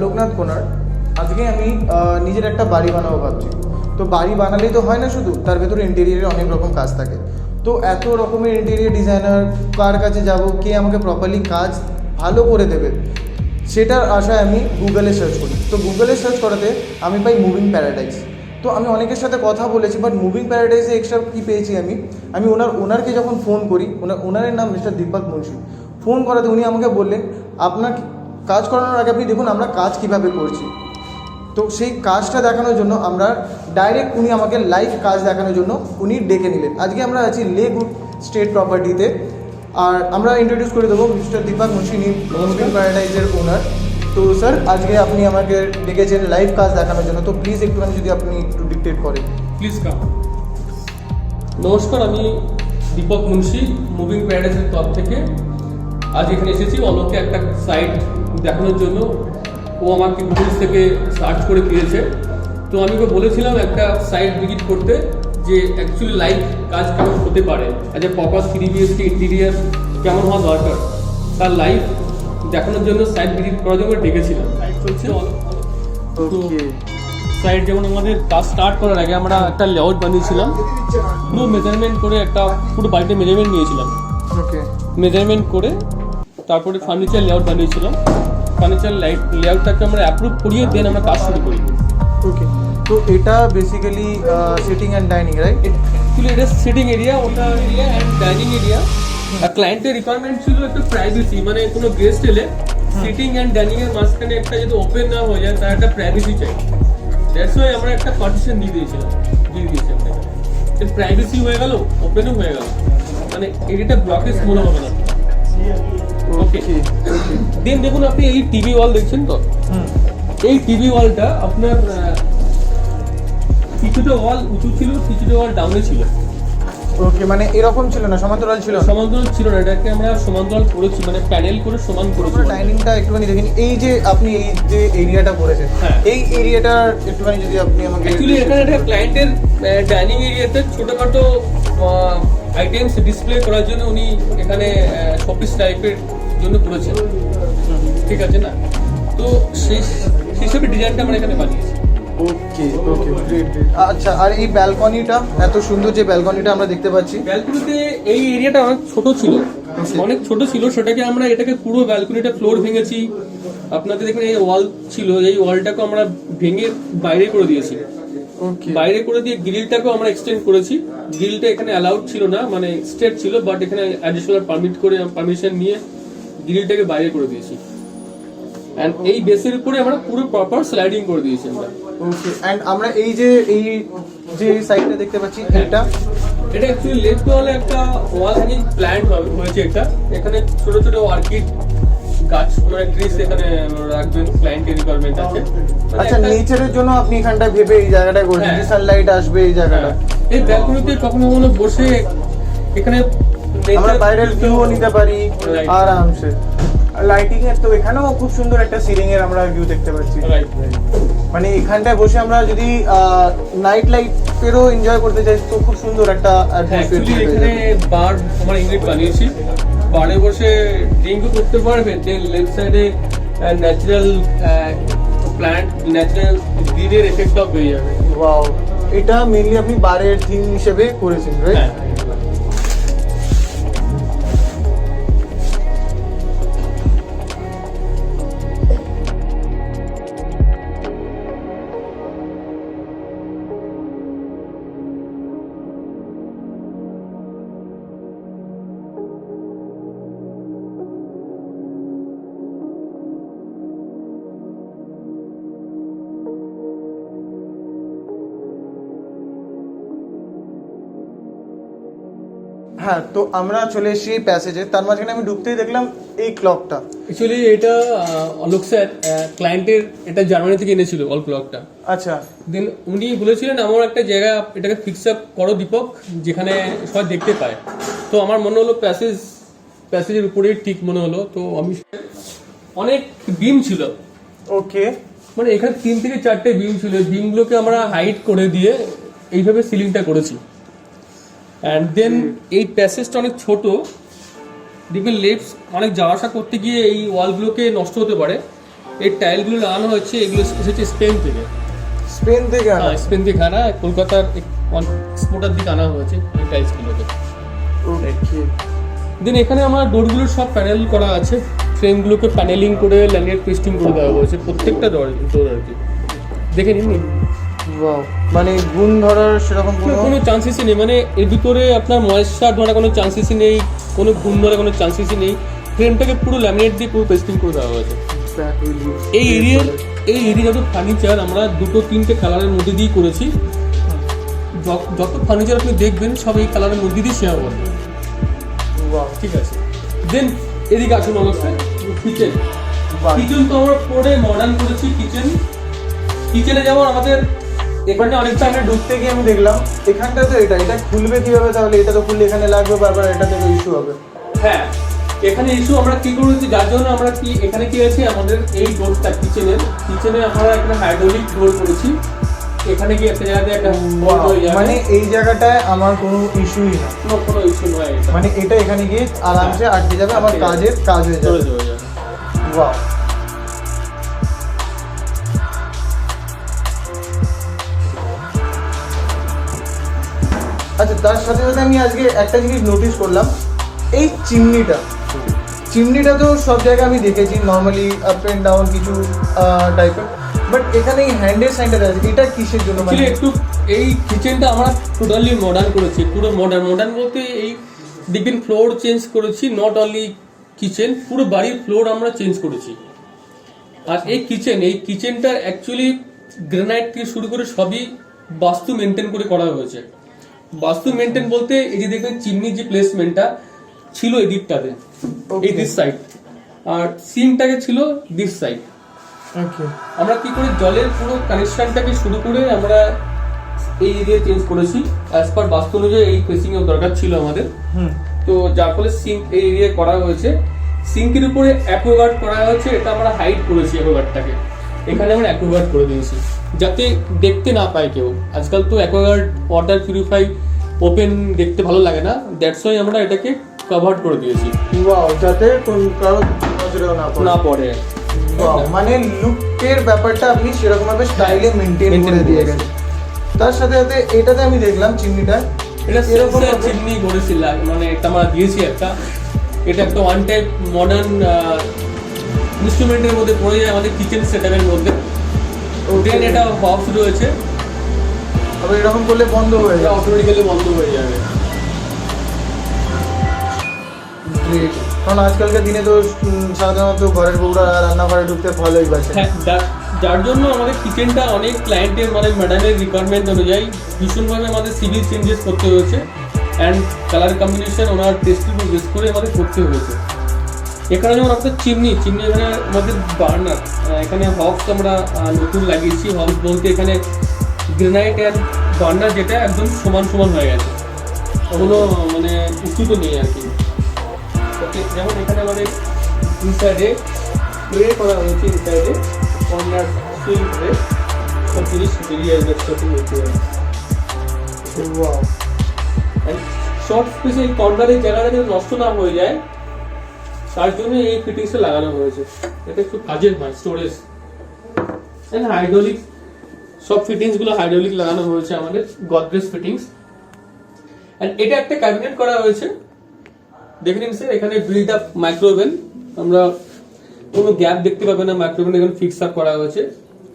লোকনাথ কোনার। আজকে আমি নিজের একটা বাড়ি বানাবো ভাবছি। তো বাড়ি বানালেই তো হয় না, শুধু তার ভেতরে ইন্টেরিয়ারে অনেক রকম কাজ থাকে। তো এত রকমের ইন্টেরিয়ার ডিজাইনার কার কাছে যাব, কে আমাকে প্রপারলি কাজ ভালো করে দেবে, সেটার আশায় আমি গুগলে সার্চ করি। তো গুগলে সার্চ করাতে আমি পাই মুভিং প্যারাডাইস। তো আমি অনেকের সাথে কথা বলেছি, বাট মুভিং প্যারাডাইসে এক্সট্রা কী পেয়েছি আমি ওনারকে যখন ফোন করি, ওনারের নাম মিস্টার দীপক মুন্সি। ফোন করাতে উনি আমাকে বললেন, আপনার কাজ করানোর আগে আপনি দেখুন আমরা কাজ কীভাবে করছি। তো সেই কাজটা দেখানোর জন্য আমরা ডাইরেক্ট উনি আমাকে লাইভ কাজ দেখানোর জন্য উনি ডেকে নিলেন। আজকে আমরা আছি লেগুড স্টেট প্রপার্টিতে, আর আমরা ইন্ট্রোডিউস করে দেবো মিস্টার দীপক মুন্সি, মুভিং প্যারাডাইসের ওনার। তো স্যার, আজকে আপনি আমাকে ডেকেছেন লাইভ কাজ দেখানোর জন্য, তো প্লিজ একটুখানি যদি আপনি একটু ডিকটেট করেন। Please come. নমস্কার, আমি দীপক মুন্সি, মুভিং প্যারাডাইসের তরফ থেকে আজ এখানে এসেছি অলোককে একটা সাইট দেখানোর জন্য। ও আমাকে গুগল থেকে সার্চ করে পেয়েছে। তো আমি ওকে বলেছিলাম একটা সাইট ভিজিট করতে, যে অ্যাকচুয়ালি লাইভ কাজ কেমন হতে পারে, as a proper 3 BHK interior কেমন হওয়া দরকার, তার লাইভ দেখানোর জন্য সাইট ভিজিট করার জন্য ডেকেছিলাম। সাইট চলছে তো সাইট যেমন আমাদের কাজ স্টার্ট করার আগে আমরা একটা লেআউট বানিয়েছিলাম, পুরো মেজারমেন্ট করে, একটা পুরো বাড়িতে মেজারমেন্ট নিয়েছিলাম। ওকে, মেজারমেন্ট করে তারপরে ফার্নিচার লেআউট বানিয়েছিলাম। ফার্নিচার লেআউটটাকে আমরা অ্যাপ্রুভ করিয়ে দেন আমরা কাজ শুরু করি। ওকে, তো এটা basically sitting and dining, right? Actually এটা সিটিং এরিয়া, ওটা এরিয়া অ্যান্ড ডাইনিং এরিয়া। আর ক্লায়েন্টের রিকোয়ারমেন্ট ছিল একটা প্রাইভেসি, মানে কোনো গেস্ট এলে সিটিং অ্যান্ড ডাইনিং এর মাঝখানে একটা যদি ওপেন না হয়ে যায়, তার একটা প্রাইভেসি চাই। দ্যাটস ওয়াই আমরা একটা পার্টিশন দিয়ে দিয়েছিলাম। প্রাইভেসি হয়ে গেল, ওপেনও হয়ে গেল, মানে এরিয়াটা ব্লকেজ মনে হবে না। ওকে, দেন দেখুন আপনি এই টিভি ওয়াল দেখছেন তো, এই টিভি ওয়ালটা আপনার কিছুটা ওয়াল উঁচু ছিল, কিছুটা ওয়াল ডাউনে ছিল। ওকে, মানে এরকম ছিল না, সমান্তরাল ছিল? সমান্তরাল ছিল না, এটাকে আমরা সমান্তরাল করেছি, মানে প্যানেল করে সমান করেছি। ডাইনিংটা একটুখানি দেখেন, এই যে আপনি এই যে এরিয়াটা করেছেন, এই এরিয়াটা একটুখানি যদি আপনি আমাকে। অ্যাকচুয়ালি এখানে একটা ক্লায়েন্টের ডাইনিং এরিয়াতে ছোটখাটো আইটেমস ডিসপ্লে করার জন্য উনি এখানে শোপিস টাইপের জন্য করেছেন, ঠিক আছে না? তো সেই হিসেবে ডিজাইনটা আমরা এখানে বানিয়েছি। ওকে ওকে, গ্রেট গ্রেট। আচ্ছা, আর এই ব্যালকনিটা, এত সুন্দর যে ব্যালকনিটা আমরা দেখতে পাচ্ছি। ব্যালকনিতে এই এরিয়াটা অনেক ছোট ছিল, অনেক ছোট ছিল, সেটাকে আমরা এটাকে পুরো ব্যালকনিটা ফ্লোর ভেঙেছি। আপনাদের দেখুন এই ওয়াল ছিল, এই ওয়ালটাকে আমরা ভেঙে বাইরে করে দিয়েছি। ওকে, বাইরে করে দিয়ে গ্রিলটাকেও আমরা এক্সটেন্ড করেছি। গ্রিলটা এখানে অ্যালাউড ছিল না, মানে স্ট্রেট ছিল, বাট এখানে অ্যাডিশনাল পারমিশন নিয়ে গ্রিলটাকে বাইরে করে দিয়েছি। এন্ড এই বেসের উপরে আমরা পুরো প্রপার স্লাইডিং করে দিয়েছি আমরা। ওকে, এন্ড আমরা এই যে সাইডটা দেখতে পাচ্ছি, এটা অ্যাকচুয়ালি লেফট ওয়ালে একটা ওয়াল হ্যাঙ্গিং প্ল্যান্ট হয়েছে। এখানে ছোট ছোট অর্কিড গাছ, মানে ট্রিজ এখানে রাখবেন, ক্লায়েন্টের রিকোয়ারমেন্ট আছে। আচ্ছা, নেচারের জন্য আপনি এখানটা ভেবে এই জায়গাটায় করছেন, যে সানলাইট আসবে এই জায়গাটা। এই ব্যালকনিতে কখনো কখনো বসে এখানে আমরা বাইরের ভিউও নিতে পারি আরামসে। লাইটিং এর তো এখানেও খুব সুন্দর একটা সিলিং এর আমরা ভিউ দেখতে পাচ্ছি। মানে এখানটায় বসে আমরা যদি নাইট লাইটেরও এনজয় করতে চাই, তো খুব সুন্দর একটা অ্যাকচুয়ালি এখানে বার আমরা ইউনিট বানিয়েছি, বারে বসে ড্রিঙ্কও করতে পারবেন। দেন লেফট সাইডে ন্যাচারাল প্ল্যান্ট, ন্যাচারাল গ্রিনের এফেক্টটাও পেয়ে যাবে। ওয়াও, এটা মেইনলি আপনি বারের থিম হিসেবে করেছেন, রাইট? হ্যাঁ, তো আমরা চলে এসেছি এই প্যাসেজে। তার মাঝখানে আমি ঢুকতেই দেখলাম এই ক্লকটা। অ্যাকচুয়ালি এটা অলোক স্যার ক্লায়েন্টের এটা জার্মানি থেকে এনেছিল অল ক্লকটা। আচ্ছা, দেন উনি বলেছিলেন আমার একটা জায়গা এটাকে ফিক্স আপ করো দীপক, যেখানে সবাই দেখতে পায়। তো আমার মনে হলো প্যাসেজের উপরেই ঠিক মনে হলো। তো আমি অনেক বিম ছিল, ওকে, মানে এখানে 3 থেকে 4টে বিম ছিল। বিমগুলোকে আমরা হাইট করে দিয়ে এইভাবে সিলিংটা করেছি। অ্যান্ড দেন এই প্যাসেজটা অনেক ছোট, দেখবেন লেফট অনেক যাওয়া আসা করতে গিয়ে এই ওয়ালগুলোকে নষ্ট হতে পারে। এই টাইলগুলো লাগানো হচ্ছে, এগুলো এসেছে স্পেন থেকে। স্পেন থেকে আনা? স্পেন থেকে আনা, কলকাতার এক্সপোর্টার দিকে আনা হয়েছে এই টাইলসগুলোকে। দেন এখানে আমার ডোরগুলো সব প্যানেল করা আছে, ফ্রেমগুলোকে প্যানেলিং করে ল্যামিনেট পেস্টিং করে দেওয়া হয়েছে প্রত্যেকটা ডোর আর কি। দেখে নিন। ওয়াও, মানে গুণ ধরার সেরকম কোনো চান্সেসই নেই, মানে এর ভিতরে আপনার ময়েশ্চার ধরার কোনো চান্সেসই নেই, কোনো গুণ ধরার কোনো চান্সেসই নেই। ফ্রেমটাকে পুরো ল্যামিনেট দিয়ে পুরো পেস্টিং করে দেওয়া হয়েছে। এই এরিয়া যত ফার্নিচার আমরা 2-3টে কালারের মধ্যে দিয়েই করেছি। যত ফার্নিচার আপনি দেখবেন সব এই কালারের মধ্যে দিয়ে শেয়ার করবেন। ঠিক আছে, দেন এদিকে আসুন অবশ্যই কিচেন। কিচেন তো আমরা পরে মডার্ন করেছি। কিচেনে যেমন আমাদের এখানে অনেকটা আমরা ঢুকতে গিয়ে আমি দেখলাম এখানটা তো এটা খুলবে কিভাবে? তাহলে এটা তো খুললে এখানে লাগবে বারবার, এটা থেকে ইস্যু হবে। হ্যাঁ, এখানে ইস্যু আমরা কি করেছি, যার জন্য আমরা কি এখানে কি আছে আমাদের এই ডোরটা কিচেনে আমরা এখানে হাইড্রোলিক ডোর করেছি। এখানে কি একটা জায়গাতে একটা বন্ধ হয়ে যাবে, মানে এই জায়গাটায় আমার কোনো ইস্যুই না, কোনো ইস্যু নয় এটা। মানে এটা এখানে গিয়ে আরামসে আটকে যাবে, আমার কাজ হয়ে যাবে। ওয়াও। আচ্ছা, তার সাথে সাথে আমি আজকে একটা জিনিস নোটিস করলাম, এই চিমনিটা তো সব জায়গায় আমি দেখেছি নর্মালি আপ এন্ড ডাউন কিছু টাইপের, বাট এখানে এই হ্যান্ডেল সাইনটা আছে, এটা কিসের জন্য? মানে একটু এই কিচেনটা আমরা টোটালি মডার্ন করেছি, পুরো মডার্ন বলতে এই দেখবেন ফ্লোর চেঞ্জ করেছি, নট অনলি কিচেন, পুরো বাড়ির ফ্লোর আমরা চেঞ্জ করেছি। আর এই কিচেনটা অ্যাকচুয়ালি গ্রানাইট থেকে শুরু করে সবই বাস্তু মেনটেন করে করা হয়েছে। বাস্তু মেনটেন বলতে এই যে দেখবেন চিমনির যে প্লেসমেন্টটা ছিল এই দিকটাতে, এই দিস সাইড, আর সিঙ্কটাকে ছিল দিস সাইড। আমরা কি করে জলের পুরো কানেকশনটাকে শুরু করে আমরা এই এরিয়া চেঞ্জ করেছি অ্যাজ পার বাস্তু অনুযায়ী। এই ফেসিং এর দরকার ছিল আমাদের, তো যার ফলে সিঙ্ক এই এরিয়া করা হয়েছে। সিঙ্কের উপরে অ্যাকোয়াগার্ড করা হয়েছে, এটা আমরা হাইড করেছি অ্যাকোয়াগার্ডটাকে, এখানে আমরা অ্যাকোয়াগার্ড করে দিয়েছি যাতে দেখতে না পায় কেউ। আজকাল তো অ্যাকোয়াগার্ড ওয়াটার পিউরিফাই ওপেন দেখতে ভালো লাগে না, দ্যাটস ওয়াই আমরা এটাকে কভার করে দিয়েছি। ওয়াও, যাতে কারো না পড়ে। মানে লুকের ব্যাপারটা আপনি সেরকম ভাবে স্টাইলে মেনটেন করে দিয়ে গেছেন। তার সাথে সাথে এটাতে আমি দেখলাম চিমনিটা, এটা এরকম চিমনি করেছিল, মানে এটা আমরা দিয়েছি একটা, এটা একটা ওয়ান টাইপ মডার্ন ইনস্ট্রুমেন্টের মধ্যে পড়ে যায় আমাদের কিচেন সেটআপের মধ্যে। দেন এটা হবস রয়েছে, আবার এরকম করলে বন্ধ হয়ে যাবে, অটোমেটিক্যালি বন্ধ হয়ে যাবে। কারণ আজকালকার দিনে তো সাধারণত ঘরের বউরা রান্নাঘরে ঢুকতে ভালোই বাসে। হ্যাঁ, যার জন্য আমাদের কিচেনটা অনেক ক্লায়েন্টের মানে ম্যাডামের রিকোয়ারমেন্ট অনুযায়ী ভীষণভাবে আমাদের সিভিল চেঞ্জেস করতে হয়েছে, অ্যান্ড কালার কম্বিনেশন ওনার টেস্টের উপর বেস করে আমাদের করতে হয়েছে। এখানে যেমন আপনার চিমনি এখানে আমাদের বার্নার, এখানে হবস আমরা নতুন লাগিয়েছি। হবস বলতে এখানে গ্রেনাইট অ্যান্ড বার্নার যেটা একদম সমান হয়ে গেছে, কোনো মানে উঁচু তো নেই আর কি। ওকে, যেমন এখানে আমাদের ইনসাইডে প্লে করা হয়েছে, ইনসাইডে কর্নার সুইং করে সব জিনিস বেরিয়ে আসবে একসাথে হয়েছে। শর্ট স্পেসে এই কর্নারের জায়গাটা যেন নষ্ট না হয়ে যায় তার জন্য এই ফিটিংসটা লাগানো হয়েছে। এটা একটু কাজের হয়, স্টোরেজ এন্ড হাইড্রোলিক, সব ফিটিংসগুলো হাইড্রোলিক লাগানো হয়েছে আমাদের, গডরেজ ফিটিংস। এন্ড এটা একটা ক্যাবিনেট করা হয়েছে, দেখে নিন স্যার। এখানে বিল্ড আপ মাইক্রোওভেন, আমরা কোনো গ্যাপ দেখতে পাবেন না, মাইক্রোওভেন এখানে ফিক্স আপ করা হয়েছে।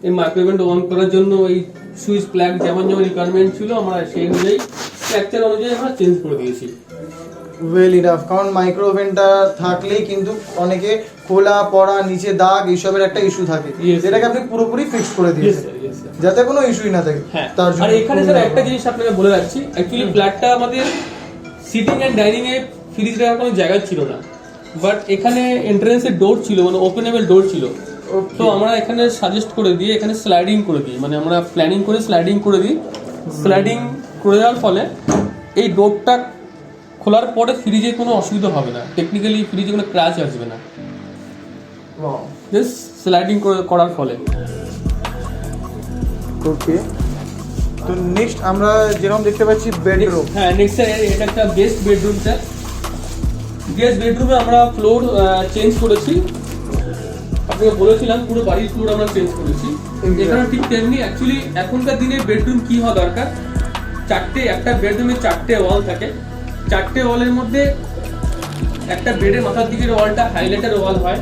এই মাইক্রোওভেনটা অন করার জন্য এই সুইচ প্লাগ যেমন রিকোয়ারমেন্ট ছিল আমরা সেই অনুযায়ী স্ট্রাকচার অনুযায়ী আমরা চেঞ্জ করে দিয়েছি। ওয়েল ইনাফ, কারণ মাইক্রো ওভেনটা থাকলেই কিন্তু অনেকে খোলা পড়া নিচে দাগ এইসবের একটা ইস্যু থাকে, যেটাকে আপনি পুরোপুরি ফিক্স করে দিয়েছেন যাতে কোনো ইস্যুই না থাকে। তার জন্য আর এখানে স্যার একটা জিনিস আপনাকে বলে রাখছি, অ্যাকচুয়ালি ফ্ল্যাটটা আমাদের সিটিং এন্ড ডাইনিং এ ফ্রিজ রাখার কোনো জায়গা ছিল না, বাট এখানে এন্ট্রান্সের ডোর ছিল, মানে ওপেনেবল ডোর ছিল। তো আমরা এখানে সাজেস্ট করে দিই, এখানে স্লাইডিং করে দিই, মানে আমরা প্ল্যানিং করে স্লাইডিং করে দিই। স্লাইডিং করে দেওয়ার ফলে এই ডোরটা খোলার পরে ফ্রিজে কোনো অসুবিধা হবে না, টেকনিক্যালি ফ্রিজে কোনো ক্র্যাশ আসবে না, জাস্ট স্লাইডিং করার ফলে। ওকে, তো নেক্সট আমরা যেরকম দেখতে পাচ্ছি বেডরুম। হ্যাঁ, নেক্সট এটা একটা গেস্ট বেডরুম স্যার। গেস্ট বেডরুমে আমরা ফ্লোর চেঞ্জ করেছি, আপনাকে বলেছিলাম পুরো বাড়ির ফ্লোর আমরা চেঞ্জ করেছি। Exactly. এখানে ঠিক তেমনি অ্যাকচুয়ালি এখনকার দিনে বেডরুম কি হওয়া দরকার, একটা বেডরুমে 4টে ওয়াল থাকে, 4টে ওয়ালের মধ্যে একটা বেডের মাথার দিকের ওয়ালটা হাইলাইটার ওয়াল হয়।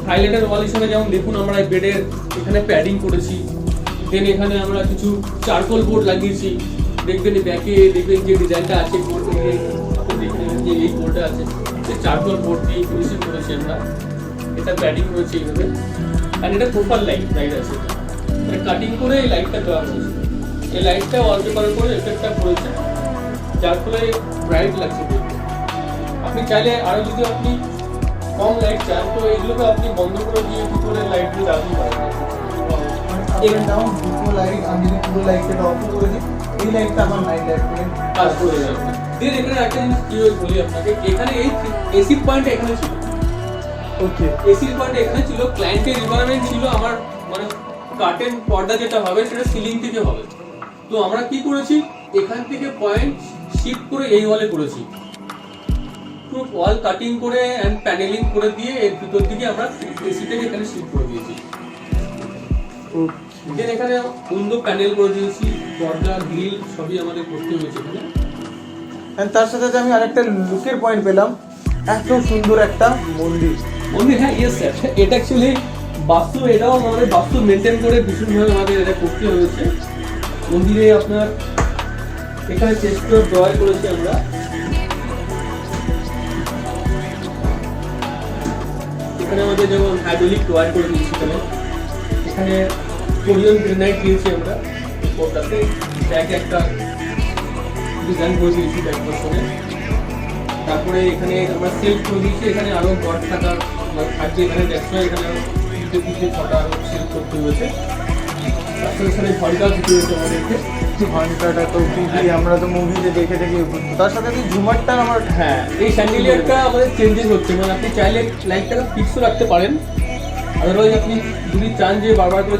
হাইলাইটার ওয়াল হিসেবে যেমন দেখুন আমরা বেডের এখানে প্যাডিং করেছি, দেন এখানে আমরা কিছু চারকোল বোর্ড লাগিয়েছি। দেখবেন ব্যাকে দেখবেন যে ডিজাইনটা আছে যে এই বোর্ডটা আছে সেই চারকোল বোর্ড দিয়ে ফিনিশিং করেছি আমরা। এটা প্যাডিং রয়েছে এইভাবে, আর এটা প্রপার লাইট আছে, মানে কাটিং করে এই লাইটটা দেওয়া হয়েছে। এই লাইটটা ওয়ালপেপারের করে এফেক্টটা করেছে, যার ফলে ব্রাইট লাগছে দেখতে। আপনি চাইলে আরো যদি আপনি কম লাইট চান তো এগুলোকে আপনি বন্ধ করে দিয়ে ভিতরে লাইট দিয়ে রাখতে পারেন। দুটো লাইট আমি যদি পুরো লাইটটা অফ করে দিই, এই লাইটটা আমার নাইট লাইট কাজ করে যাবে। দেন এখানে একটা জিনিস কি বলি আপনাকে, এখানে এই এসি পয়েন্ট এখানে ছিল। ওকে, এসি পয়েন্ট এখানে ছিল, ক্লায়েন্টের রিকোয়ারমেন্ট ছিল আমার মানে কার্টেন পর্দা যেটা হবে সেটা সিলিং থেকে হবে। তো আমরা কি করেছি, এখান থেকে পয়েন্ট শিফট করে এই ওয়ালে করেছি, পুরো ওয়াল কাটিং করে এন্ড প্যানেলিং করে দিয়ে এর ভিতর দিকে আমরা এসিটাকে এখানে শিফট করে দিয়েছি। দেন এখানে উইন্ডো প্যানেল করে দিয়েছি, দরজা গ্রিল সবই আমাদের করতে হয়েছে এখানে। এন্ড তার সাথে আমি আরেকটা লুকের পয়েন্ট পেলাম, এত সুন্দর একটা মন্দির। হ্যাঁ ইয়েস স্যার, এটা অ্যাকচুয়ালি বাস্তু, এটাও আমাদের বাস্তু মেনটেন করে ভীষণভাবে আমাদের এটা করতে হয়েছে। মন্দিরে আপনার এখানে চেস্ট ড্রয়ার করেছি আমরা, এখানে আমাদের যেমন হাইড্রোলিক ড্রয়ার করে দিয়েছি, এখানে কোরিয়ান গ্রেনাইট দিয়েছি আমরা উপরটাতে, ব্যাকে একটা ডিজাইন করে দিয়েছি ব্যাক পোর্শনে। তারপরে এখানে আমরা সেলফ করে দিয়েছি, এখানে আরো গড থাকার থাকবে, এখানে দেখছো এখানে কিছু ছটা আরো সেলফ করতে হয়েছে। তারপরে এখানে ঘন্টা দিতে হয়েছে আমাদেরকে, ঘন্টাটা তো টিভি আমরা তো মুভিতে দেখে দেখে, তার সাথে এই ঝুমারটা আমার হ্যাঁ এই স্যান্ডেলিয়ারটা আমাদের চেঞ্জেস হচ্ছে, মানে আপনি চাইলে লাইটটাকে ফিক্সও রাখতে পারেন, আদারওয়াইজ আপনি যদি চান যে বারবার করে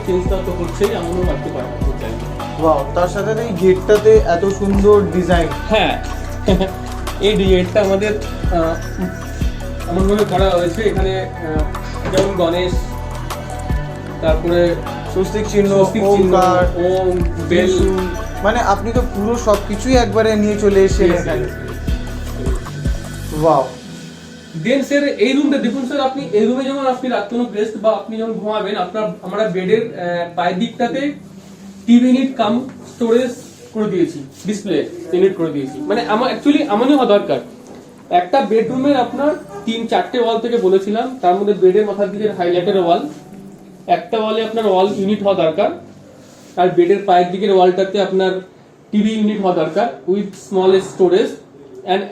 চেঞ্জটা তো হচ্ছেই, এমনও রাখতে পারেন চাইলে। ওয়াও, তার সাথে এই গেটটাতে এত সুন্দর ডিজাইন। হ্যাঁ এই গেটটা আমাদের এমনভাবে করা হয়েছে, এখানে যেমন গণেশ, তারপরে স্বস্তিক চিহ্ন, স্বস্তিক চিহ্ন, ওমকার, ওম, বেল, মানে আপনি তো পুরো সবকিছুই একবারে নিয়ে চলে এসেছেন এখানে। ওয়াও। দেন স্যার এই রুমটা দেখুন স্যার, আপনি এই রুমে যেমন আপনি রাত কোনো গেস্ট বা আপনি যখন ঘুমাবেন, আমরা বেডের পায়ের দিকটাতে টিভি ইউনিট কাম স্টোরেজ করে দিয়েছি, ডিসপ্লে ইউনিট করে দিয়েছি। মানে আমার অ্যাকচুয়ালি এমনই হওয়া দরকার, একটা বেডরুমের আপনার 3-4টে ওয়াল থেকে বলেছিলাম, তার মধ্যে বেডের মাথার দিকে হাইলাইটের ওয়াল, একটা ওয়ালে আপনার ওয়াল ইউনিট হওয়া দরকার, আর বেডের পায়ের দিকের ওয়ালটাতে আপনার টিভি ইউনিট হওয়া দরকার উইথ স্মল স্টোরেজ, অ্যান্ড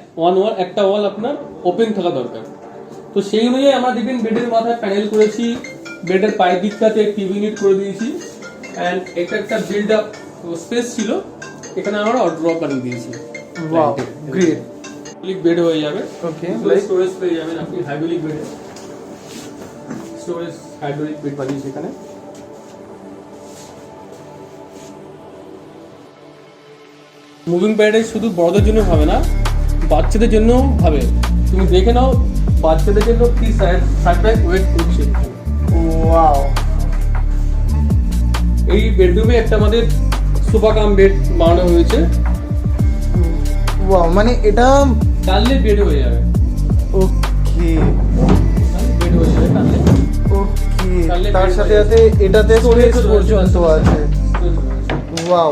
একটা ওয়াল আপনার ওপেন থাকা দরকার। তো সেই অনুযায়ী আমরা দেখবেন বেডের মাথায় প্যানেল করেছি, বেডের পায়ের দিকটাতে টিভি ইউনিট করে দিয়েছি, অ্যান্ড এটা একটা বিল্ড আপ স্পেস ছিল, এখানে আমরা ড্র করে দিয়েছি। Wow, great. বেড হয়ে যাবে, ওকে, স্টোরেজ পেয়ে যাবেন আপনি hydraulic bed, storage hydraulic bed বানিয়েছি এখানে। মুভিং প্যারাডাইস শুধু বড়দের জন্য হবে না, বাচ্চাদের জন্যও হবে। তুমি দেখে নাও বাচ্চাদের জন্য কি সারপ্রাইজ ওয়েট করছে। ওয়াও, এই বেডরুমে একটা আমাদের সোফা কাম বেড বানানো হয়েছে, ওয়াও, মানে এটা টানলে বেড হয়ে যাবে। ওকে বেড হয়ে যাবে টানলে। ওকে, তার সাথে সাথে এটাতে স্টোরেজ পর্যন্ত আছে। ওয়াও,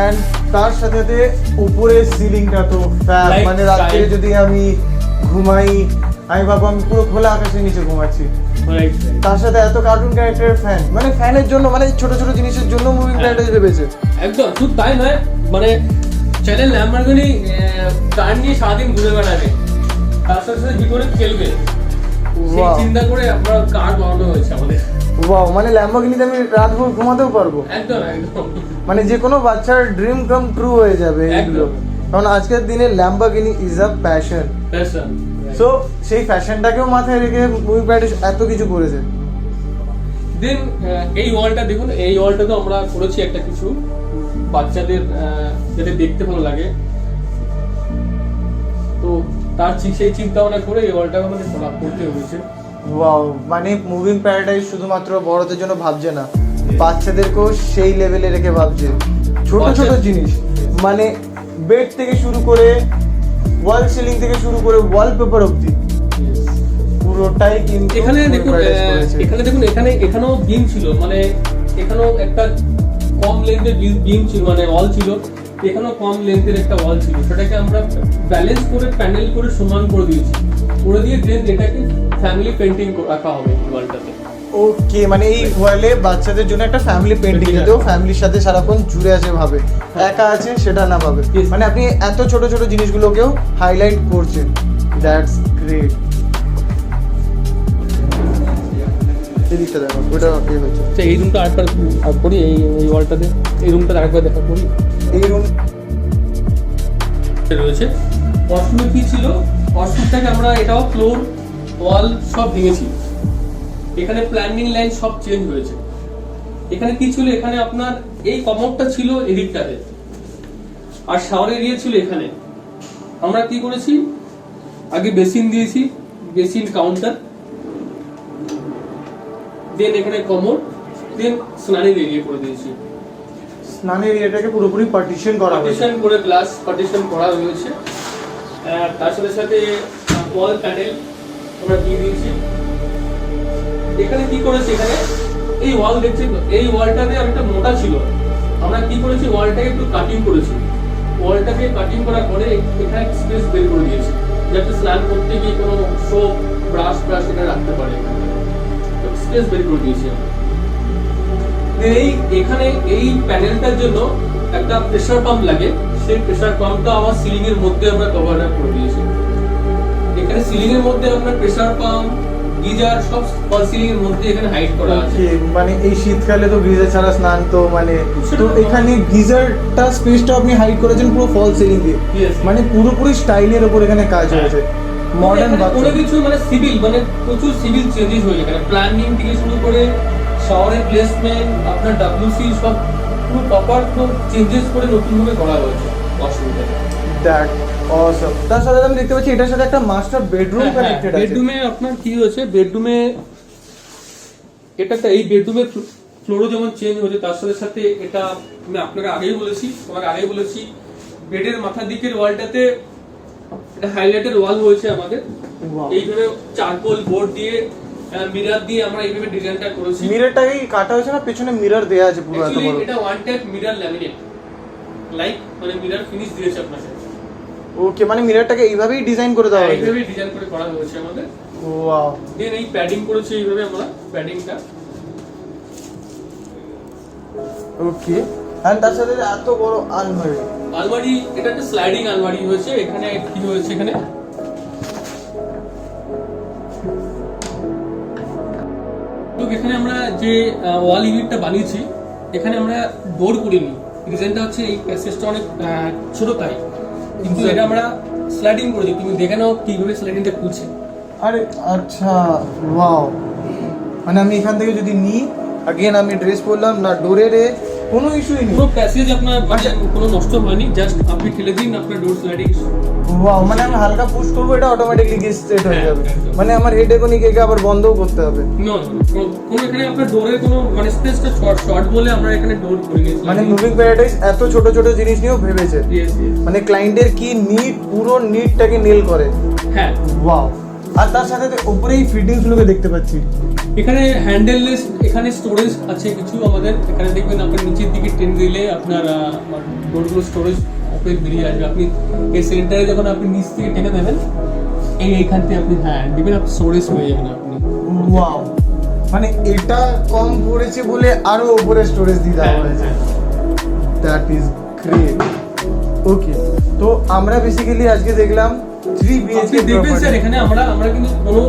এন্ড তার সাথে সাথে উপরে সিলিংটা তো ফ্যান, Like মানে রাত্রে sky. যদি আমি ঘুমাই, আমি ভাবো আমি পুরো খোলা আকাশের নিচে ঘুমাচ্ছি। তার সাথে এত কার্টুন ক্যারেক্টারের ফ্যান, মানে ফ্যানের জন্য, মানে ছোট ছোট জিনিসের জন্য মুভিং প্যারাডাইস ভেবেছে। একদম শুধু তাই নয়, মানে চ্যানেল ল্যাম্বরগিনি কার নিয়ে সারাদিন ঘুরে বেড়াবে, তার সাথে সাথে ভিতরে খেলবে, সেই Wow. চিন্তা করে আমরা কার বানানো হয়েছে আমাদের। ওয়াও, মানে ল্যাম্বরগিনিতে আমি রাতভর ঘুমাতেও পারবো, একদম একদম মানে যে কোনো বাচ্চার ড্রিম কাম ট্রু হয়ে যাবে এগুলো। একদম। কারণ আজকের দিনে Lamborghini is a passion, Passion. So সেই ফ্যাশনটাকেও মাথায় রেখে মুভি প্যারাডাইস এত কিছু করেছে। দেন এই ওয়ালটা দেখুন, এই ওয়ালটা তো আমরা করেছি একটা কিছু বাচ্চাদের যাতে দেখতে ভালো লাগে। তো তার সেই চিন্তা ভাবনা করে এই ওয়ালটাকে আমাদের করতে হয়েছে। ওয়াও, মানে মুভিং প্যারাডাইস শুধুমাত্র বড়দের জন্য ভাবছে না, বাচ্চাদেরকেও সেই লেভেলে রেখে ভাবছে। ছোট ছোট জিনিস মানে বেড থেকে শুরু করে ওয়াল সিলিং থেকে শুরু করে ওয়ালপেপার অবধি পুরোটাই কিন্তু এখানে দেখুন, Paradise করেছে। এখানেও বিম ছিল, মানে এখানেও একটা কম লেন্থের বিম ছিল, মানে ওয়াল ছিল, এখানেও কম লেন্থের একটা ওয়াল ছিল, সেটাকে আমরা ব্যালেন্স করে প্যানেল করে সমান করে দিয়েছি, করে দিয়ে দেন এটাকে ফ্যামিলি পেন্টিং রাখা হবে ওয়ালটাতে। ওকে, মানে এই ওয়ালে বাচ্চাদের জন্য একটা ফ্যামিলি পেন্টিং, Painting যাতেও ফ্যামিলির সাথে সারাক্ষণ জুড়ে আছে ভাবে, একা আছে সেটা না ভাবে। Yes. মানে আপনি এত ছোট ছোট জিনিসগুলোকেও হাইলাইট করছেন, দ্যাটস গ্রেট। এদিকটা দেখো, ওটা ইয়ে হচ্ছে। আচ্ছা, এই রুমটা আরেকবার করি, এই ওয়ালটাতে এই রুমটা আরেকবার দেখা করি। এই রুম রয়েছে ওয়াশরুমে কি ছিল, ওয়াশরুমটাকে আমরা এটাও ফ্লোর ওয়াল সব ভেঙেছি, এখানে প্ল্যানিং লাইন সব চেঞ্জ হয়েছে। এখানে কি ছিল, এখানে আপনার এই কমোডটা ছিল এদিকটাতে, আর শাওয়ার এরিয়া ছিল এখানে। আমরা কি করেছি, আগে বেসিন দিয়েছি, বেসিন কাউন্টার, দেন এখানে কমোড, দেন স্নানের এরিয়া করে দিয়েছি। স্নানের এরিয়াটাকে পুরোপুরি পার্টিশন করা হয়েছে। পার্টিশন করে গ্লাস পার্টিশন করা হয়েছে, তার সাথে সাথে ওয়াল প্যানেল আমরা দিয়ে দিয়েছি। এখানে কি করেছি, এখানে এই ওয়াল দেখছেন তো, এই ওয়ালটাতে অনেকটা মোটা ছিল, আমরা কি করেছি ওয়ালটাকে একটু কাটিং করেছি, ওয়ালটাকে কাটিং করার পরে এখানে স্পেস বের করে দিয়েছি, যাতে স্নান করতে গিয়ে কোনো সোপ ব্রাশ এটা রাখতে পারে, স্পেস বের করে দিয়েছি আমরা। এখানে এই প্যানেলটার জন্য একটা প্রেসার পাম্প লাগে, সেই প্রেসার পাম্পটা আমার সিলিং এর মধ্যে আমরা কভার আপ করে দিয়েছি। এখানে সিলিং এর মধ্যে আপনার প্রেসার পাম্প, গিজার সব ফল সিলিং এর মধ্যে এখানে হাইড করা আছে। Okay, মানে এই শীতকালে তো গিজার ছাড়া স্নান তো মানে, তো এখানে গিজারটা স্পেসটা আপনি হাইড করেছেন পুরো ফল সিলিং দিয়ে। Yes. মানে পুরোপুরি স্টাইলের উপর এখানে কাজ হ্যাঁ। হয়েছে, মডার্ন এখানে কোনো বাথরুম। কিছু মানে সিভিল, মানে প্রচুর সিভিল চেঞ্জেস হয়েছে এখানে, প্ল্যানিং থেকে শুরু করে শাওয়ারের প্লেসমেন্ট, আপনার ডব্লিউসি সব পুরো প্রপার চেঞ্জেস করে নতুন ভাবে করা হয়েছে ওয়াশরুমটা। দ্যাট অসম। তার সাথে আমি দেখতে পাচ্ছি এটার সাথে একটা মাস্টার বেডরুম কানেক্টেড আছে। বেডরুমে আপনার কি হয়েছে, বেডরুমে এই বেডরুমের ফ্লোরও যেমন চেঞ্জ হয়েছে, তার সাথে সাথে এটা আমি আপনাকে আগেই বলেছি বেডের মাথার দিকের ওয়ালটাতে এটা হাইলাইটের ওয়াল হয়েছে আমাদের। Wow. এইভাবে চারকোল বোর্ড দিয়ে মিরর দিয়ে আমরা এইভাবে ডিজাইনটা করেছি। মিররটাকে কাটা হয়েছে না, পেছনে মিরর দেয়া আছে পুরো এত Actually, বড়। এটা one type mirror laminate, like মানে মিরর ফিনিশ দিয়েছে আপনাকে। ওকে, মানে মিররটাকে এইভাবেই ডিজাইন করে দেওয়া হয়েছে। এইভাবে ডিজাইন করে করা হয়েছে আমাদের। ওয়াও। দেন এই প্যাডিং করেছি এইভাবে আমরা, প্যাডিংটা। ওকে, আর তার সাথে এত বড় আলমারি। আলমারি, এটা একটা স্লাইডিং আলমারি হয়েছে। এখানে কি হয়েছে, এখানে তো এখানে আমরা যে ওয়াল ইউনিটটা বানিয়েছি, এখানে আমরা ডোর করিনি, রিজনটা হচ্ছে এই প্যাসেজটা অনেক ছোট তাই, কিন্তু এটা আমরা স্লাইডিং করেছি। তুমি দেখে নাও কিভাবে স্লাইডিংটা খুলছে। আরে আচ্ছা, ওয়াও। মানে আমি এখান থেকে যদি নিই, अगेन আমি ড্রেস পরলাম না, ডোরের কোনো ইস্যুই নেই। পুরো প্যাসেজ আপনার কোনো নষ্ট হয়নি, জাস্ট আপনি ঠেলে দিন, আপনার ডোর স্লাইডিং। ওয়াও, মানে আমি হালকা পুশ করবো, এটা অটোমেটিকলি গিয়ে সেট হয়ে যাবে। একদম। মানে আমার হেড এখনই কেকে আবার বন্ধও করতে হবে। কোনো এখানে আপনার ডোরের কোনো মানে স্পেসটা শর্ট বলে আমরা এখানে ডোর করিনি। মানে মুভিং প্যারাডাইস এত ছোট ছোট জিনিস নিয়েও ভেবেছে, মানে ক্লায়েন্টের কি নিড, পুরো নিডটাকে নীল করে। হ্যাঁ, ওয়াও। আর তার সাথে উপরে এই ফিটিংস গুলোকে দেখতে পাচ্ছি। এখানে হ্যান্ডেললেস, এখানে স্টোরেজ আছে কিছু আমাদের। এখানে দেখবেন আপনার নিচের দিকে টেনে দিলে আপনার ডোরগুলো স্টোরেজ ওপেন বেরিয়ে আসবে। আপনি এই সেন্টারে যখন আপনি নিচ থেকে টেনে দেবেন, এইখান থেকে আপনি দেখবেন আপনি স্টোরেজ হয়ে যাবেন আপনি। ওয়াও, মানে এটা কম পড়েছে বলে আরো উপরে স্টোরেজ দিয়ে দেওয়া হয়েছে। That is great. ওকে, তো আমরা বেসিক্যালি আজকে দেখলাম 3 আপনি বিএইচকে দেখবেন স্যার, এখানে আমরা কিন্তু কোনো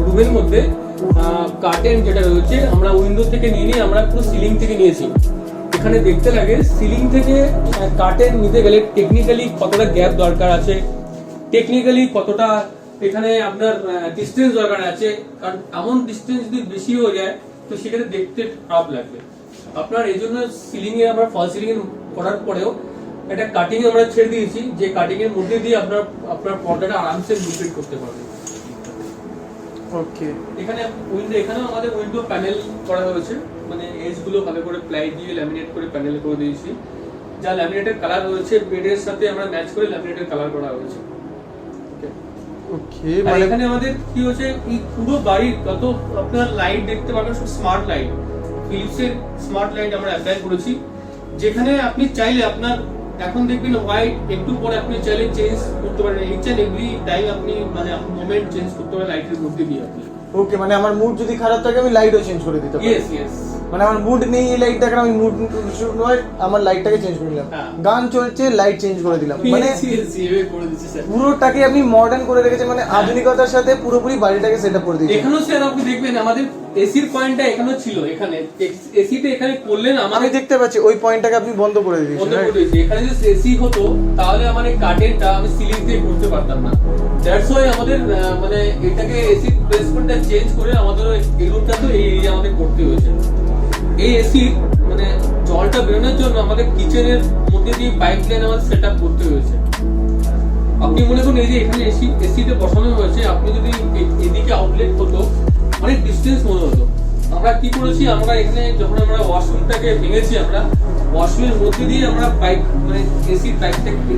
রুমের মধ্যে কার্টেন যেটা রয়েছে আমরা উইন্ডো থেকে নিয়ে আমরা পুরো সিলিং থেকে নিয়েছি। এখানে দেখতে লাগে সিলিং থেকে কার্টেন নিতে গেলে টেকনিক্যালি কতটা গ্যাপ দরকার আছে, টেকনিক্যালি কতটা এখানে আপনার ডিস্টেন্স দরকার আছে। কারণ এমন ডিস্টেন্স যদি বেশি হয়ে যায় তো সেক্ষেত্রে দেখতে খারাপ লাগবে আপনার। এই জন্য সিলিং এ আমরা ফল সিলিং করার পরেও এটা কাটিং আমরা ছেড়ে দিয়েছি, যে কাটিং এর মধ্যে দিয়ে আপনার পর্দাটা আরামসে লুব্রিকেট করতে পারবেন। ওকে, এখানেও আমাদের উইন্ডো প্যানেল করা হয়েছে, মানে এজ গুলো ভালো করে প্লাই দিয়ে ল্যামিনেট করে প্যানেল করে দিয়েছি। যা ল্যামিনেটের কালার রয়েছে বেডের সাথে আমরা ম্যাচ করে ল্যামিনেটের কালার করা হয়েছে। ওকে, আর মানে এখানে আমাদের কি হচ্ছে, এই পুরো বাড়ির কত আপনার লাইট দেখতে পাবেন, সব স্মার্ট লাইট, ফিলিপসের স্মার্ট লাইট আমরা অ্যাপ্লাই করেছি, যেখানে আপনি চাইলে আপনার এখন দেখবেন হোয়াইট, একটু পরে আপনি চাইলে চেঞ্জ করতে পারেন, ইচ এন্ড এভরি টাইম আপনি মানে মোমেন্ট চেঞ্জ করতে পারেন লাইটের মধ্যে দিয়ে আপনি। ওকে, মানে আমার মুড যদি খারাপ থাকে আমি লাইটও চেঞ্জ করে দিতে পারি। ইয়েস ইয়েস, মানে আমার মুড নেই এই লাইট দেখার, আমি মুড নয় আমার লাইটটাকে চেঞ্জ করে দিলাম, হ্যাঁ। গান চলছে লাইট চেঞ্জ করে দিলাম, মানে এভাবে করে দিচ্ছি স্যার। পুরোটাকে আপনি মডার্ন করে রেখেছেন, মানে আধুনিকতার সাথে পুরোপুরি বাড়িটাকে সেটআপ করে দিয়েছেন। এখানেও স্যার আপনি দেখবেন আমাদের এসির পয়েন্টটা এখানেও ছিল, এখানে এসিতে এখানে করলেন আমি আমাদের দেখতে পাচ্ছি ওই পয়েন্টটাকে আপনি বন্ধ করে দিয়েছেন, বন্ধ right? করে দিয়েছি। এখানে যদি এসি হতো তাহলে আমার এই কার্টেনটা আমি সিলিং দিয়ে করতে পারতাম না। দ্যাটস ওয়াই আমাদের মানে এটাকে এসি প্লেসমেন্টটা চেঞ্জ করে আমাদের এই রুমটা তো এই এরিয়া আমাদের করতে হয়েছে। এই এসি মানে জলটা বেরোনোর জন্য আমাদের কিচেনের মধ্যে দিয়ে পাইপ লাইন আমাদের সেট আপ করতে হয়েছে। আপনি মনে করুন এই যে এখানে এসিতে বসানো হয়েছে, আপনি যদি এদিকে আউটলেট হতো অনেক ডিস্টেন্স মনে হতো। আমরা কি করেছি, আমরা এখানে যখন আমরা ওয়াশরুমটাকে ভেঙেছি, আমরা ওয়াশরুমের মধ্যে দিয়ে আমরা পাইপ মানে এসি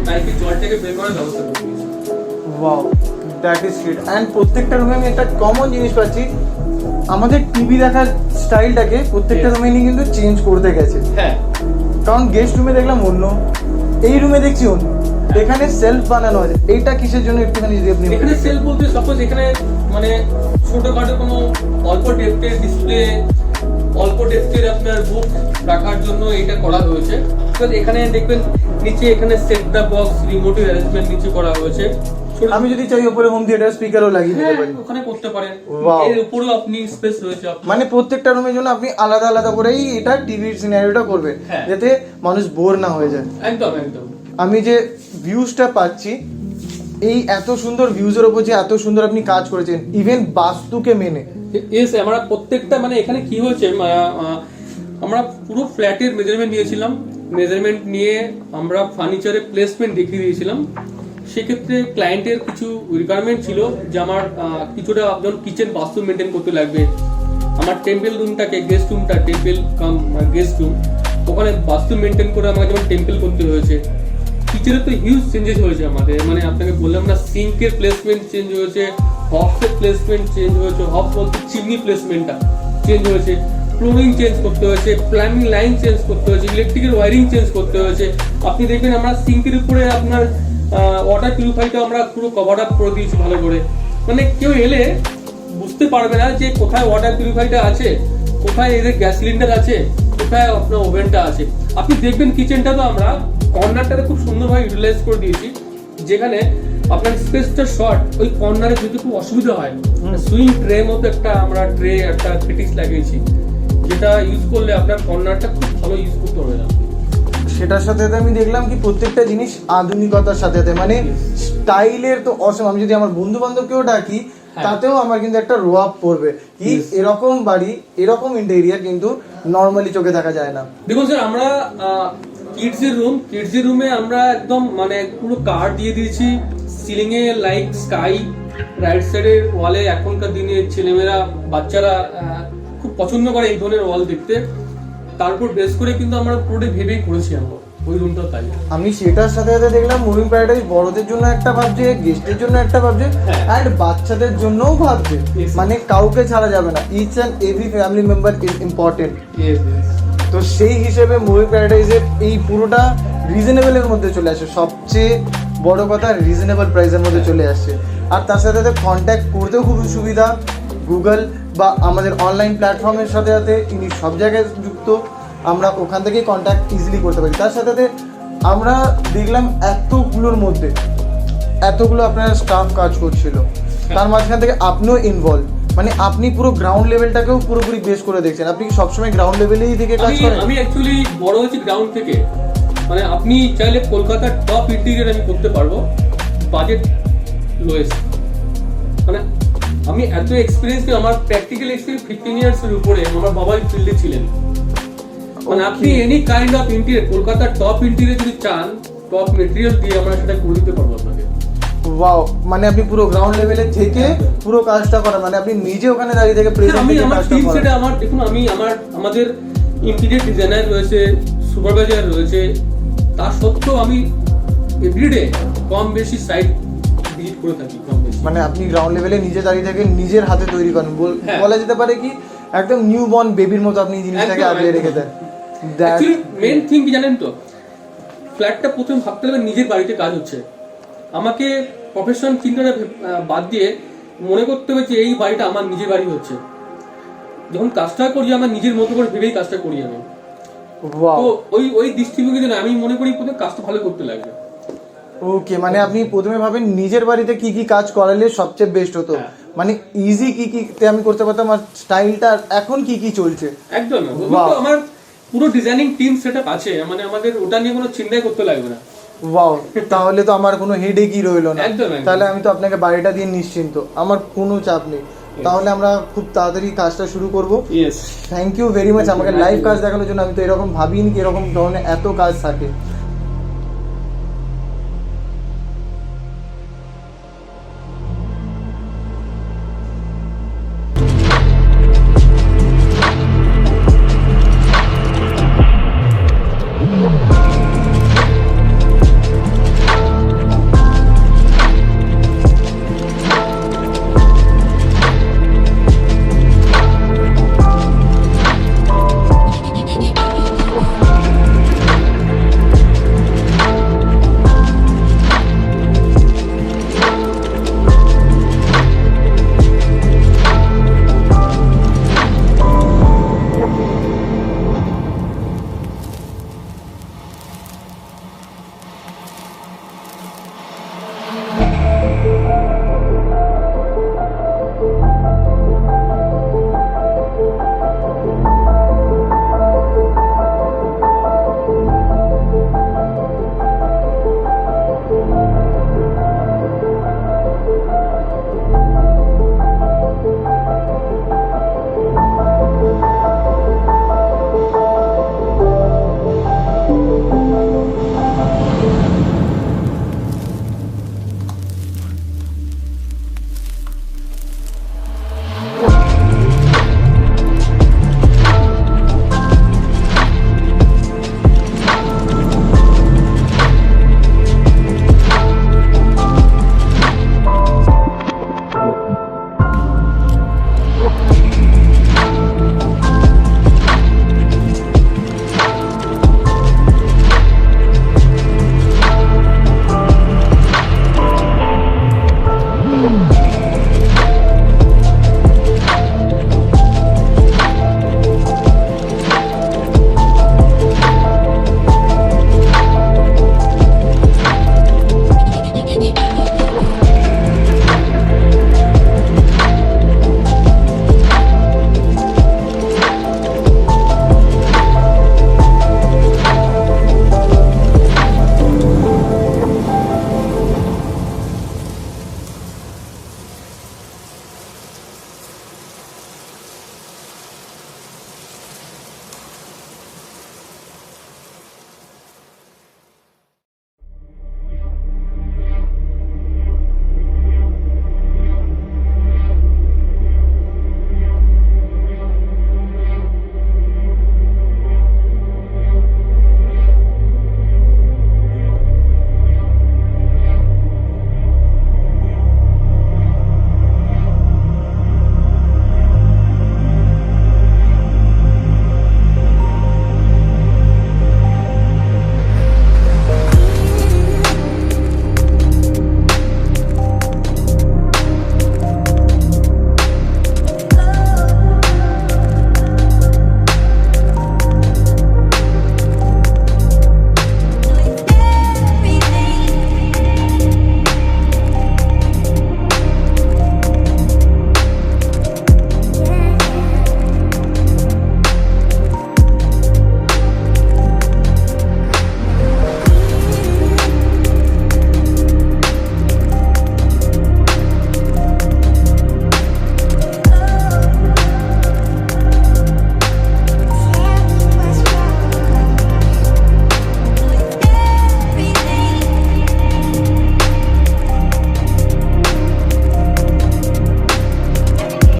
পাইপের জলটাকে বের করার ব্যবস্থা করে দিয়েছি। Wow, that is great. And প্রত্যেকটা রুমে আমি একটা কমন জিনিস পাচ্ছি, আমাদের টিভি দেখার স্টাইলটাকে প্রত্যেকটা রুমে নিয়ে কিন্তু চেঞ্জ করতে গেছে। হ্যাঁ, কারণ গেস্ট রুমে দেখলাম অন্য, এই রুমে দেখছি অন্য, এখানে সেলফ বানানো আছে। এইটা কিসের জন্য একটুখানি যদি আপনি এখানে সেল বলতে সাপোজ এখানে মানে ছোটখাটো কোনো অল্প ডেপথের ডিসপ্লে, অল্প ডেপথের আপনার বুক রাখার জন্য এটা করা হয়েছে। তো এখানে দেখবেন নিচে এখানে সেট দ্য বক্স রিমোটের অ্যারেঞ্জমেন্ট নিচে করা হয়েছে। আমি যদি চাই উপরে হোম থিয়েটার স্পিকারও লাগিয়ে দিতে পারি, ওখানে করতে পারেন। Wow. এর উপরেও আপনি স্পেস রয়েছে আপনার। মানে প্রত্যেকটা রুমের জন্য আপনি আলাদা আলাদা করেই এটা টিভির সিনারিওটা করবেন, হ্যাঁ। যাতে মানুষ বোর না হয়ে যায়। একদম একদম। আমি যে ভিউজটা পাচ্ছি, এই এত সুন্দর ভিউজের উপর যে এত সুন্দর আপনি কাজ করেছেন, ইভেন বাস্তুকে মেনে। ইয়েস, আমরা প্রত্যেকটা মানে এখানে কি হয়েছে, আমরা পুরো ফ্ল্যাটের মেজারমেন্ট নিয়েছিলাম, মেজারমেন্ট নিয়ে আমরা ফার্নিচারের প্লেসমেন্ট দেখিয়ে দিয়েছিলাম। সেক্ষেত্রে ক্লায়েন্টের কিছু রিকোয়ারমেন্ট ছিল যে আমার কিছুটা যেমন কিচেন বাস্তু মেনটেন করতে লাগবে, আমার টেম্পল রুমটাকে গেস্ট রুমটা টেম্পল কাম গেস্ট রুম, ওখানে বাস্তু মেনটেন করে আমাকে যেমন টেম্পল করতে হয়েছে। কিচেনে তো হিউজ চেঞ্জেস হয়েছে আমাদের, মানে আপনাকে বললাম না, সিঙ্কের প্লেসমেন্ট চেঞ্জ হয়েছে, হবসের প্লেসমেন্ট চেঞ্জ হয়েছে, হবস বলতে চিমনি প্লেসমেন্টটা চেঞ্জ হয়েছে, ফ্লোরিং চেঞ্জ করতে হয়েছে, প্লাম্বিং লাইন চেঞ্জ করতে হয়েছে, ইলেকট্রিকের ওয়ারিং চেঞ্জ করতে হয়েছে। আপনি দেখবেন আমরা সিঙ্কের উপরে আপনার ওয়াটার পিউরিফাইটা আমরা পুরো কভার আপ করে দিয়েছি ভালো করে, মানে কেউ এলে বুঝতে পারবে না যে কোথায় ওয়াটার পিউরিফাইটা আছে, কোথায় এদের গ্যাস সিলিন্ডার আছে, কোথায় আপনার ওভেনটা আছে। আপনি দেখবেন কিচেনটা তো আমরা কর্নারটাতে খুব সুন্দরভাবে ইউটিলাইজ করে দিয়েছি, যেখানে আপনার স্পেসটা শর্ট, ওই কর্নারে যদি খুব অসুবিধা হয়, সুইং ট্রে মতো একটা আমরা ট্রে একটা ফিটিংস লাগিয়েছি, যেটা ইউজ করলে আপনার কর্নারটা খুব ভালো ইউজ করতে হবে না। সেটার সাথে সাথে আমি দেখলাম কি প্রত্যেকটা জিনিস আধুনিকতার সাথে সাথে, মানে স্টাইলের তো অসম। আমি যদি আমার বন্ধু বান্ধবকেও ডাকি, তাতেও আমার কিন্তু একটা রো আপ পড়বে কি এরকম বাড়ি, এরকম ইন্টেরিয়ার কিন্তু নর্মালি চোখে দেখা যায় না। দেখুন স্যার, আমরা কিডসের রুমে আমরা একদম মানে পুরো কার্ড দিয়ে দিয়েছি, সিলিং এ লাইক স্কাই, রাইট সাইডের ওয়ালে এখনকার দিনে ছেলেমেয়েরা বাচ্চারা খুব পছন্দ করে এই ধরনের ওয়াল দেখতে। তারপর বেস করে কিন্তু আমরা পুরোটা ভেবেই করেছি আমরা ওই রুমটা। তাই আমি সেটার সাথে সাথে দেখলাম মুভিং প্যারাডাইস বড়দের জন্য একটা ভাবছে, গেস্টের জন্য একটা ভাবছে, অ্যান্ড বাচ্চাদের জন্যও ভাবছে। মানে কাউকে ছাড়া যাবে না, each and every family member is important. তো সেই হিসেবে মুভিং প্যারাডাইসের এই পুরোটা রিজনেবলের মধ্যে চলে আসে, সবচেয়ে বড় কথা রিজনেবল প্রাইসের মধ্যে চলে আসছে। আর তার সাথে সাথে কন্ট্যাক্ট করতেও খুব সুবিধা, গুগল বা আমাদের অনলাইন প্ল্যাটফর্মের সাথে সাথে ইনি সব জায়গায় যুক্ত, আমরা ওখান থেকেই কন্ট্যাক্ট ইজিলি করতে পারি। তার সাথে সাথে আমরা দেখলাম এতগুলোর মধ্যে এতগুলো আপনার স্টাফ কাজ করছিল, তার মাঝখান থেকে আপনিও ইনভলভ, মানে আপনি পুরো গ্রাউন্ড লেভেলটাকেও পুরোপুরি বেস করে দেখছেন। আপনি কি সবসময় গ্রাউন্ড লেভেলেই থেকে কাজ করেন? আমি অ্যাকচুয়ালি বড় হয়েছি গ্রাউন্ড থেকে, মানে আপনি চাইলে কলকাতার টপ ইন্টেরিয়র আমি করতে পারবো, বাজেট লোয়েস্ট। মানে আমি এত এক্সপিরিয়েন্স, আমার প্র্যাকটিক্যাল এক্সপিরিয়েন্স 15 ইয়ার্সের উপরে, আমার বাবা এই ফিল্ডে ছিলেন। মানে আপনি এনি কাইন্ড অফ ইন্টেরিয়র, কলকাতার টপ ইন্টেরিয়র যদি চান, টপ মেটেরিয়াল দিয়ে আমরা সেটা করে দিতে পারবো আপনাকে। ওয়াও, মানে আপনি পুরো গ্রাউন্ড লেভেলে থেকে পুরো কাজটা করেন, মানে আপনি নিজে ওখানে দাঁড়িয়ে থেকে হ্যাঁ, আমি প্রেজেন্ট আমার কাজটা টিম করেন। সেটে আমার দেখুন আমি আমাদের ইন্টেরিয়র ডিজাইনার রয়েছে, সুপারভাইজার রয়েছে, তার সত্ত্বেও আমি এভরিডে কম বেশি সাইট ভিজিট করে থাকি কম বেশি। মানে আপনি গ্রাউন্ড লেভেলে নিজে দাঁড়িয়ে থেকে নিজের হাতে তৈরি করেন, হ্যাঁ। বলা যেতে পারে কি একদম নিউ বর্ন বেবির মতো আপনি জিনিসটাকে একদম, আগিয়ে একদম। রেখে দেন। অ্যাকচুয়ালি মেন থিং কি জানেন তো, ফ্ল্যাটটা প্রথমে ভাবতে হবে নিজের বাড়িতে কাজ হচ্ছে। আমাকে প্রফেশন চিন্তাটা বাদ দিয়ে মনে করতে হবে যে এই বাড়িটা আমার নিজের বাড়ি হচ্ছে। যখন কাজটা করি আমার নিজের মতো করে ভেবেই কাজটা করি আমি। ওয়াও, তো ওই দৃষ্টিভঙ্গিতে না আমি মনে করি প্রথমে কাজটা ভালো করতে লাগবে। ওকে, মানে আপনি প্রথমে ভাবেন নিজের বাড়িতে কি কি কাজ করালে সবচেয়ে বেস্ট হতো, হ্যাঁ। মানে ইজি কি কি তে আমি করতে পারতাম, আর স্টাইলটা এখন কি কি চলছে। একদম Wow. আমার পুরো ডিজাইনিং টিম সেটআপ আছে, মানে আমাদের ওটা নিয়ে কোনো চিন্তাই করতে লাগবে না। ওয়াও, তাহলে তো আমার কোনো হেডেকই রইলো না। একদম, একদম। তাহলে আমি তো আপনাকে বাড়িটা দিয়ে নিশ্চিন্ত, আমার কোনো চাপ নেই। তাহলে আমরা খুব তাড়াতাড়ি কাজটা শুরু করব। Yes, thank you very much আমাকে লাইভ কাজ দেখানোর জন্য। আমি তো এরকম ভাবিনি কি এরকম ধরনের এত কাজ থাকে।